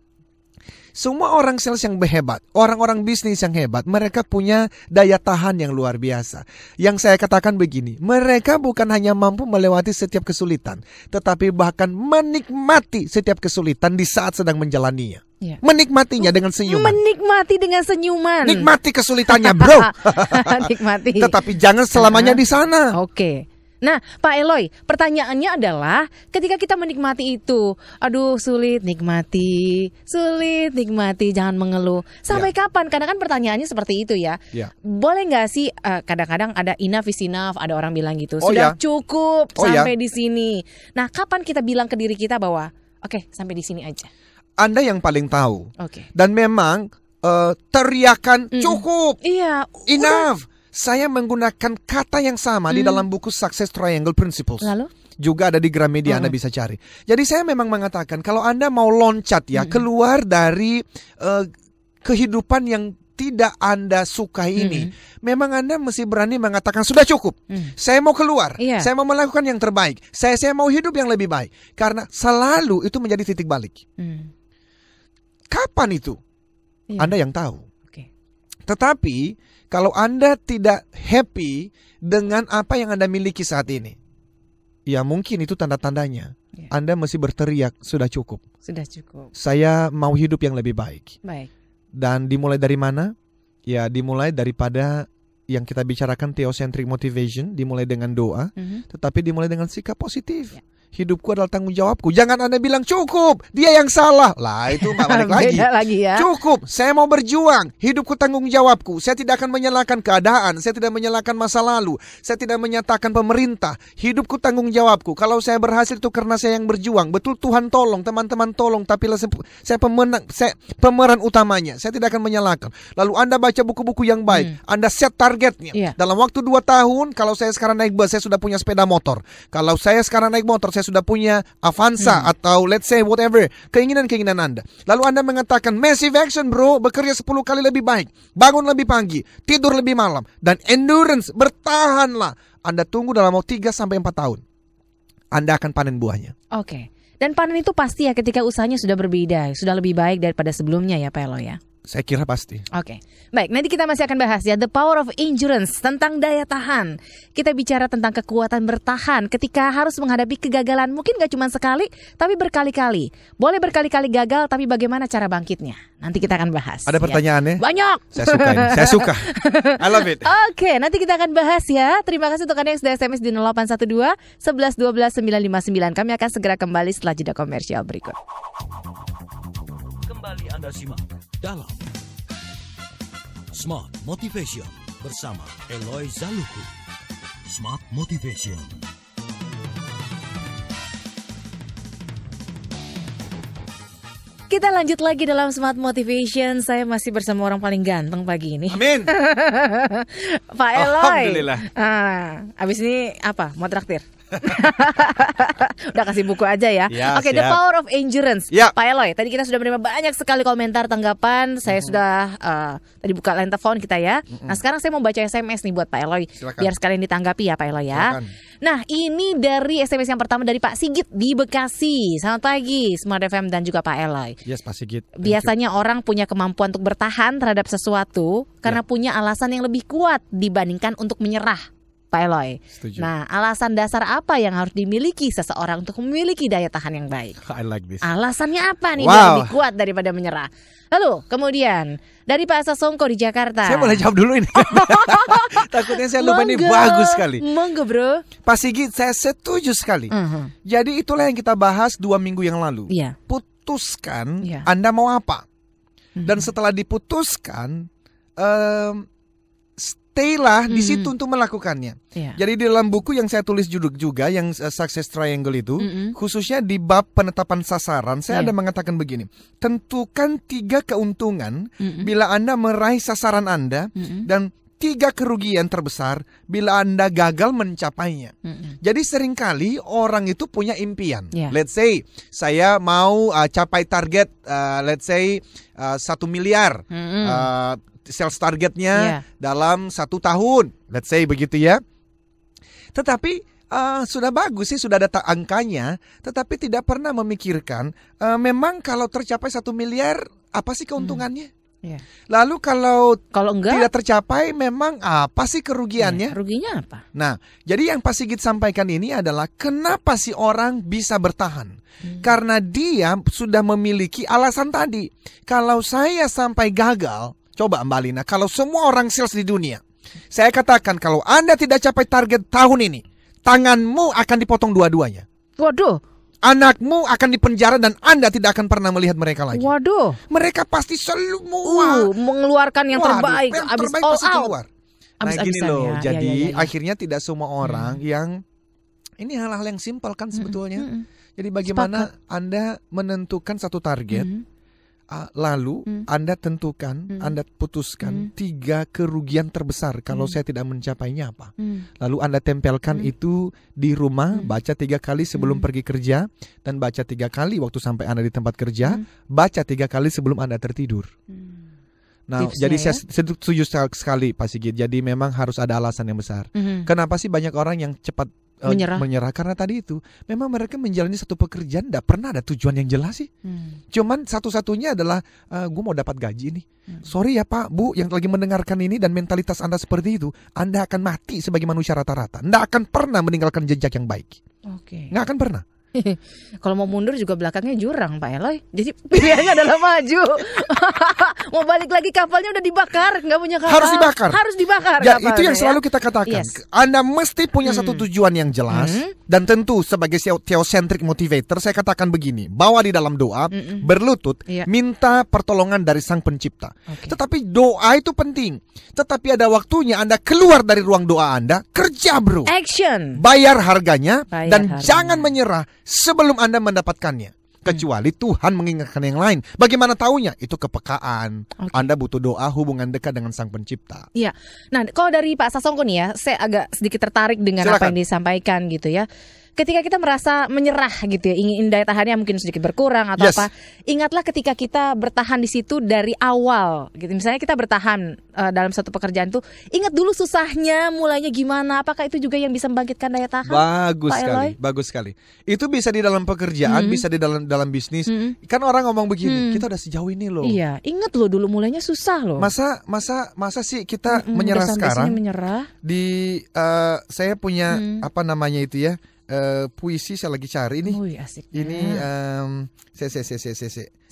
Semua orang sales yang hebat, orang-orang bisnis yang hebat, mereka punya daya tahan yang luar biasa. Yang saya katakan begini, mereka bukan hanya mampu melewati setiap kesulitan, tetapi bahkan menikmati setiap kesulitan di saat sedang menjalaninya. Menikmatinya dengan senyuman. Menikmati dengan senyuman. Nikmati kesulitannya, bro. Nikmati. Tetapi jangan selamanya di sana. Nah, Pak Eloy, pertanyaannya adalah ketika kita menikmati itu, aduh sulit nikmati, jangan mengeluh. Sampai kapan? Karena kan pertanyaannya seperti itu ya. Boleh nggak sih kadang-kadang ada enough is enough, ada orang bilang gitu. Sudah cukup sampai di sini. Nah, kapan kita bilang ke diri kita bahwa oke, sampai di sini aja? Anda yang paling tahu. Dan memang teriakan cukup, enough. Saya menggunakan kata yang sama di dalam buku Success Triangle Principles. Lalu? Juga ada di Gramedia, Anda bisa cari. Jadi saya memang mengatakan kalau Anda mau loncat keluar dari kehidupan yang tidak Anda suka ini, memang Anda mesti berani mengatakan sudah cukup. Saya mau keluar. Saya mau melakukan yang terbaik. Saya mau hidup yang lebih baik. Karena selalu itu menjadi titik balik. Kapan itu? Anda yang tahu. Tetapi kalau Anda tidak happy dengan apa yang Anda miliki saat ini, ya mungkin itu tanda-tandanya. Anda mesti berteriak, sudah cukup. Sudah cukup. Saya mau hidup yang lebih baik. Baik. Dan dimulai dari mana? Ya dimulai daripada yang kita bicarakan theocentric motivation, dimulai dengan doa, tetapi dimulai dengan sikap positif. Hidupku adalah tanggung jawabku. Jangan Anda bilang cukup, dia yang salah. Lah itu balik lagi. Beda lagi ya. Cukup, saya mau berjuang. Hidupku tanggung jawabku. Saya tidak akan menyalahkan keadaan. Saya tidak menyalahkan masa lalu. Saya tidak menyatakan pemerintah. Hidupku tanggung jawabku. Kalau saya berhasil itu karena saya yang berjuang. Betul, Tuhan tolong, teman-teman tolong. Tapi saya pemeran utamanya. Saya tidak akan menyalahkan. Lalu Anda baca buku-buku yang baik. Anda set targetnya. Dalam waktu 2 tahun, kalau saya sekarang naik bus, saya sudah punya sepeda motor. Kalau saya sekarang naik motor, saya sudah punya Avanza atau let's say whatever, keinginan-keinginan Anda. Lalu Anda mengatakan massive action bro, bekerja 10 kali lebih baik, bangun lebih pagi, tidur lebih malam, dan endurance, bertahanlah. Anda tunggu dalam waktu 3-4 tahun, Anda akan panen buahnya. Oke. Dan panen itu pasti ya ketika usahanya sudah berbeda, sudah lebih baik daripada sebelumnya ya Pak Elo ya. Saya kira pasti. Oke. Baik, nanti kita masih akan bahas ya The Power of Endurance, tentang daya tahan. Kita bicara tentang kekuatan bertahan ketika harus menghadapi kegagalan. Mungkin gak cuma sekali, tapi berkali-kali. Boleh berkali-kali gagal, tapi bagaimana cara bangkitnya? Nanti kita akan bahas. Ada pertanyaannya? Banyak. Saya suka ini. Saya suka. I love it. Oke, nanti kita akan bahas ya. Terima kasih untuk Anda yang sudah SMS di 0812 11 12 959. Kami akan segera kembali setelah jeda komersial berikut. Kembali Anda simak dalam Smart Motivation bersama Eloy Zaluku. Smart Motivation. Kita lanjut lagi dalam Smart Motivation. Saya masih bersama orang paling ganteng pagi ini. Amin. Pak Eloy. Alhamdulillah. Abis ini apa? Mau traktir? Udah kasih buku aja ya. Oke, The Power of Endurance. Pak Eloy, tadi kita sudah menerima banyak sekali komentar, tanggapan. Saya sudah tadi buka line telepon kita ya. Nah sekarang saya mau baca SMS nih buat Pak Eloy. Silakan. Biar sekalian ditanggapi ya Pak Eloy ya. Silakan. Nah ini dari SMS yang pertama dari Pak Sigit di Bekasi. Selamat pagi Smart FM dan juga Pak Eloy. Yes Pak Sigit. Biasanya orang punya kemampuan untuk bertahan terhadap sesuatu karena punya alasan yang lebih kuat dibandingkan untuk menyerah. Pak Eloy. Setuju. Nah, alasan dasar apa yang harus dimiliki seseorang untuk memiliki daya tahan yang baik? I like this. Alasannya apa nih biar lebih kuat daripada menyerah? Lalu, kemudian dari Pak Sasongko di Jakarta. Saya boleh jawab dulu ini. Takutnya saya lupa, ini bagus sekali. Monggo bro. Pak Sigit, saya setuju sekali. Jadi itulah yang kita bahas 2 minggu yang lalu. Putuskan Anda mau apa. Dan setelah diputuskan, staylah di situ untuk melakukannya. Jadi di dalam buku yang saya tulis juga yang Success Triangle itu, khususnya di bab penetapan sasaran, saya ada mengatakan begini. Tentukan 3 keuntungan bila Anda meraih sasaran Anda dan 3 kerugian terbesar bila Anda gagal mencapainya. Jadi seringkali orang itu punya impian. Let's say saya mau capai target let's say 1 miliar. Sales targetnya dalam 1 tahun, let's say begitu ya. Tetapi sudah bagus sih, sudah ada angkanya, tetapi tidak pernah memikirkan memang kalau tercapai 1 miliar apa sih keuntungannya? Lalu kalau enggak, tidak tercapai memang apa sih kerugiannya? Ruginya apa? Nah, jadi yang Pak Sigit sampaikan ini adalah kenapa sih orang bisa bertahan? Karena dia sudah memiliki alasan tadi. Kalau saya sampai gagal, coba Mbak Lina, kalau semua orang sales di dunia, saya katakan kalau Anda tidak capai target tahun ini, tanganmu akan dipotong dua-duanya. Waduh. Anakmu akan dipenjara dan Anda tidak akan pernah melihat mereka lagi. Waduh. Mereka pasti semua mengeluarkan yang terbaik, habis all out. Keluar. Nah gini loh, ya. jadi akhirnya tidak semua orang yang ini hal-hal yang simpel kan sebetulnya. Jadi bagaimana Anda menentukan satu target, lalu Anda tentukan, Anda putuskan 3 kerugian terbesar kalau saya tidak mencapainya apa. Lalu Anda tempelkan itu di rumah, baca 3 kali sebelum pergi kerja, dan baca 3 kali waktu sampai Anda di tempat kerja, baca 3 kali sebelum Anda tertidur. Nah, tipsnya, jadi ya? saya setuju sekali Pak Sigit. Jadi memang harus ada alasan yang besar. Kenapa sih banyak orang yang cepat menyerah? Karena tadi itu memang mereka menjalani satu pekerjaan tidak pernah ada tujuan yang jelas sih. Cuman satu-satunya adalah gue mau dapat gaji nih. Sorry ya Pak, Bu yang lagi mendengarkan ini dan mentalitas Anda seperti itu, Anda akan mati sebagai manusia rata-rata. Nggak akan pernah meninggalkan jejak yang baik. Nggak akan pernah. Kalau mau mundur juga belakangnya jurang Pak Eloy. Jadi pilihannya adalah maju. Mau balik lagi kapalnya udah dibakar, nggak punya kapal. Harus dibakar. Ya, itu yang selalu kita katakan. Yes. Anda mesti punya satu tujuan yang jelas. Dan tentu sebagai theocentric motivator saya katakan begini, bawa di dalam doa, berlutut, minta pertolongan dari Sang Pencipta. Tetapi doa itu penting. Tetapi ada waktunya Anda keluar dari ruang doa Anda, kerja bro. Action. Bayar harganya dan jangan menyerah sebelum Anda mendapatkannya. Kecuali Tuhan mengingatkan yang lain. Bagaimana taunya? Itu kepekaan. Anda butuh doa, hubungan dekat dengan Sang Pencipta. Iya. Nah, kalau dari Pak Sasongko nih ya, saya agak sedikit tertarik dengan apa yang disampaikan gitu ya. Ketika kita merasa menyerah gitu ya, ingin daya tahannya mungkin sedikit berkurang atau apa, ingatlah ketika kita bertahan di situ dari awal gitu. Misalnya kita bertahan dalam satu pekerjaan tuh, ingat dulu susahnya, mulainya gimana. Apakah itu juga yang bisa membangkitkan daya tahan? Bagus sekali. Itu bisa di dalam pekerjaan, bisa di dalam bisnis. Kan orang ngomong begini, kita udah sejauh ini loh. Iya, ingat loh dulu mulainya susah loh. Masa sih kita menyerah sekarang? Di saya punya apa namanya itu ya? Puisi saya lagi cari nih. Asik. Ini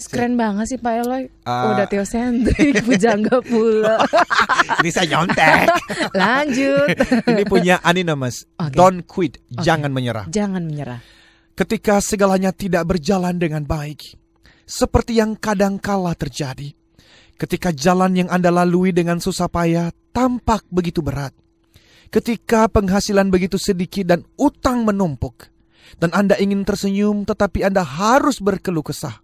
keren banget sih Pak Eloy. Udah theocentric, pujangga pula. Ini saya nyontek. Lanjut. Ini punya Anonymous. Don't quit. Jangan menyerah. Jangan menyerah. Ketika segalanya tidak berjalan dengan baik, seperti yang kadangkala terjadi. Ketika jalan yang Anda lalui dengan susah payah tampak begitu berat. Ketika penghasilan begitu sedikit dan utang menumpuk, dan Anda ingin tersenyum tetapi Anda harus berkeluh kesah.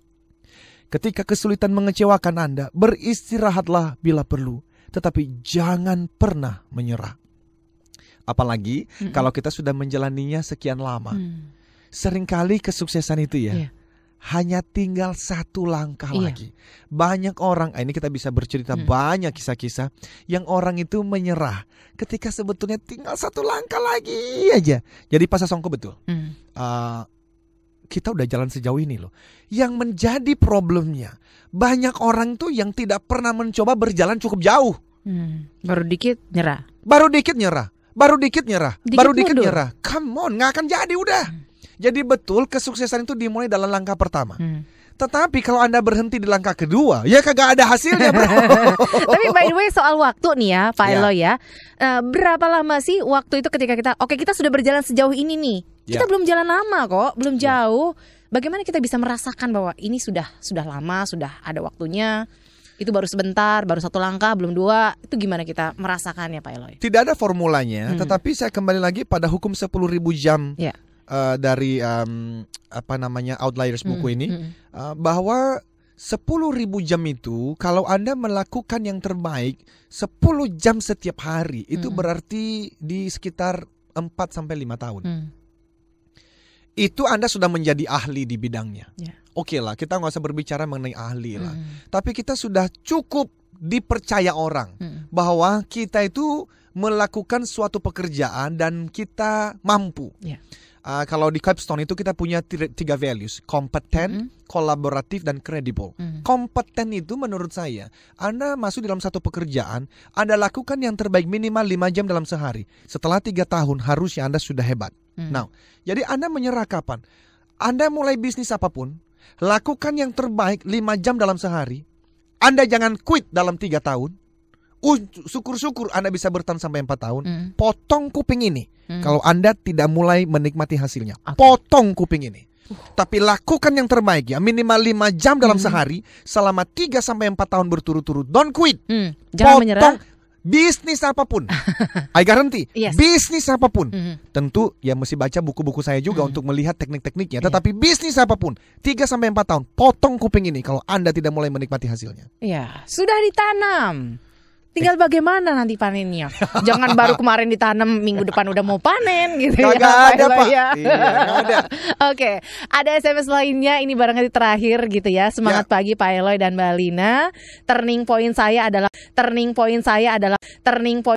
Ketika kesulitan mengecewakan Anda, beristirahatlah bila perlu, tetapi jangan pernah menyerah. Apalagi kalau kita sudah menjalaninya sekian lama. Seringkali kesuksesan itu hanya tinggal satu langkah lagi. Banyak orang, ini kita bisa bercerita banyak kisah-kisah yang orang itu menyerah ketika sebetulnya tinggal satu langkah lagi aja. Jadi Pak Sasongko betul. Kita udah jalan sejauh ini loh. Yang menjadi problemnya, banyak orang tuh yang tidak pernah mencoba berjalan cukup jauh. Baru dikit nyerah. Baru dikit nyerah. Come on, gak akan jadi udah. Jadi betul kesuksesan itu dimulai dalam langkah pertama. Tetapi kalau Anda berhenti di langkah kedua, ya kagak ada hasilnya bro. Tapi by the way soal waktu nih ya Pak Eloy ya, berapa lama sih waktu itu ketika kita sudah berjalan sejauh ini nih. Kita belum jalan lama kok, belum jauh. Bagaimana kita bisa merasakan bahwa ini sudah lama, sudah ada waktunya. Itu baru sebentar, baru satu langkah, belum dua. Itu gimana kita merasakannya Pak Eloy? Tidak ada formulanya, tetapi saya kembali lagi pada hukum 10.000 jam. Dari Outliers buku ini, bahwa 10.000 jam itu kalau Anda melakukan yang terbaik 10 jam setiap hari, itu berarti di sekitar 4-5 tahun. Itu Anda sudah menjadi ahli di bidangnya. Oke lah, kita nggak usah berbicara mengenai ahli lah, tapi kita sudah cukup dipercaya orang bahwa kita itu melakukan suatu pekerjaan dan kita mampu. Kalau di Capstone itu kita punya 3 values, kompeten, kolaboratif, dan credible. Kompeten itu menurut saya, Anda masuk dalam satu pekerjaan, Anda lakukan yang terbaik minimal 5 jam dalam sehari. Setelah 3 tahun harusnya Anda sudah hebat. Nah, jadi Anda menyerah kapan? Anda mulai bisnis apapun, lakukan yang terbaik 5 jam dalam sehari. Anda jangan quit dalam 3 tahun. Syukur-syukur Anda bisa bertahan sampai 4 tahun. Potong kuping ini kalau Anda tidak mulai menikmati hasilnya. Potong kuping ini. Tapi lakukan yang terbaik ya, minimal 5 jam dalam sehari selama 3-4 tahun berturut-turut. Don't quit. Jangan menyerah. Bisnis apapun, I guarantee, bisnis apapun. Tentu ya mesti baca buku-buku saya juga untuk melihat teknik-tekniknya. Tetapi bisnis apapun 3-4 tahun, potong kuping ini kalau Anda tidak mulai menikmati hasilnya. Sudah ditanam. Tinggal bagaimana nanti panennya. Jangan baru kemarin ditanam minggu depan udah mau panen gitu ya. Gak ada Pak. Ya. Iya, gak ada. Oke, ada SMS lainnya ini barangkali terakhir gitu ya. Semangat pagi Pak Eloy dan Mbak Lina. Turning point saya adalah